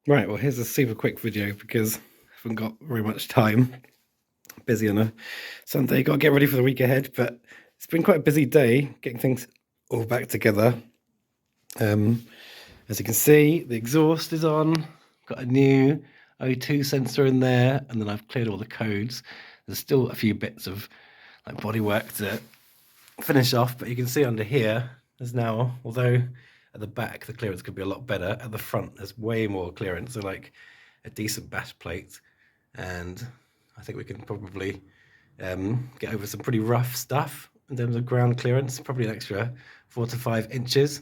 Right, well, here's a super quick video because I haven't got very much time. Busy on a Sunday, got to get ready for the week ahead, but it's been quite a busy day getting things all back together. As you can see, the exhaust is on, got a new O2 sensor in there, and then I've cleared all the codes. There's still a few bits of like bodywork to finish off, but you can see under here, there's now, although at the back the clearance could be a lot better, at the front there's way more clearance, so like a decent bash plate, and I think we can probably get over some pretty rough stuff in terms of ground clearance, probably an extra 4 to 5 inches.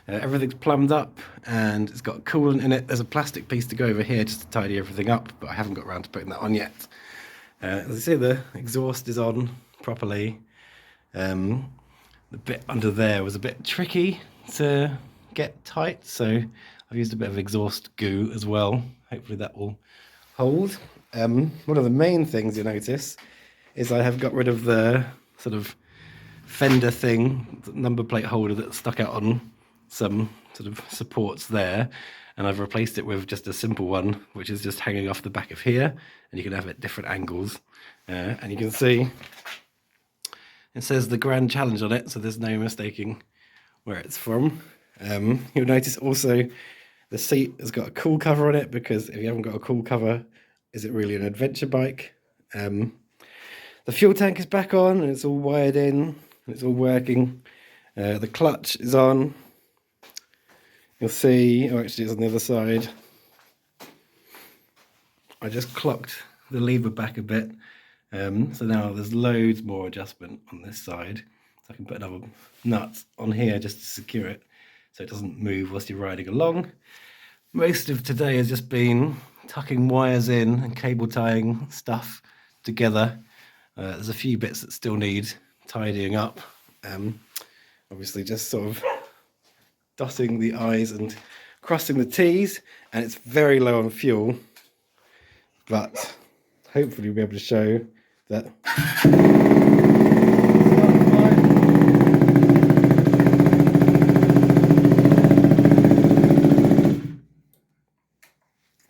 Everything's plumbed up and it's got coolant in it. There's a plastic piece to go over here just to tidy everything up, but I haven't got around to putting that on yet. As you see, the exhaust is on properly. The bit under there was a bit tricky to get tight, so I've used a bit of exhaust goo as well. Hopefully that will hold. One of the main things you'll notice is I have got rid of the sort of fender thing, the number plate holder that stuck out on some sort of supports there, and I've replaced it with just a simple one, which is just hanging off the back of here, and you can have it at different angles. And you can see it says the Grand Challenge on it, so there's no mistaking where it's from. You'll notice also the seat has got a cool cover on it, because if you haven't got a cool cover, is it really an adventure bike? The fuel tank is back on and it's all wired in and it's all working. The clutch is on. You'll see, oh actually it's on the other side. I just clocked the lever back a bit. So now there's loads more adjustment on this side. So I can put another nut on here just to secure it so it doesn't move whilst you're riding along. Most of today has just been tucking wires in and cable tying stuff together. There's a few bits that still need tidying up. Obviously just sort of dotting the I's and crossing the T's, and it's very low on fuel, but hopefully we'll be able to show that.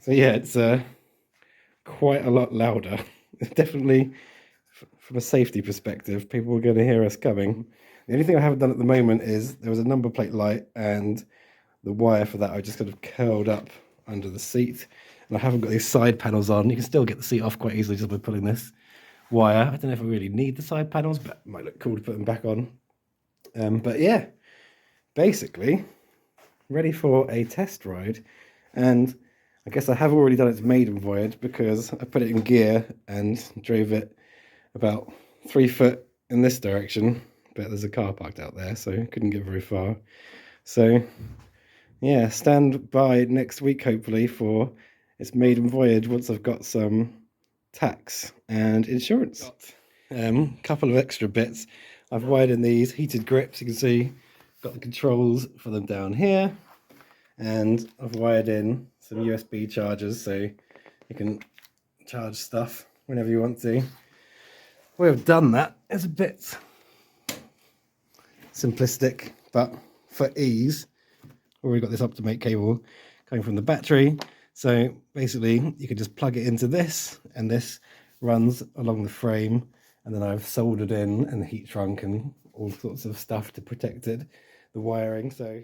So yeah, it's quite a lot louder. Definitely from a safety perspective, people are going to hear us coming. The only thing I haven't done at the moment is there was a number plate light, and the wire for that I just kind of curled up under the seat, and I haven't got these side panels on. You can still get the seat off quite easily just by pulling this wire. I don't know if I really need the side panels, but it might look cool to put them back on. But yeah, basically ready for a test ride, and I guess I have already done its maiden voyage because I put it in gear and drove it about 3 foot in this direction, but there's a car parked out there, so I couldn't get very far. So yeah, stand by next week hopefully for its maiden voyage once I've got some tax and insurance. Couple of extra bits. I've wired in these heated grips. You can see got the controls for them down here, and I've wired in some USB chargers so you can charge stuff whenever you want to. The way I've done that is a bit simplistic, but for ease, I've already got this Optimate cable coming from the battery. So basically you can just plug it into this, and this runs along the frame, and then I've soldered in and heat shrunk and all sorts of stuff to protect it, the wiring. So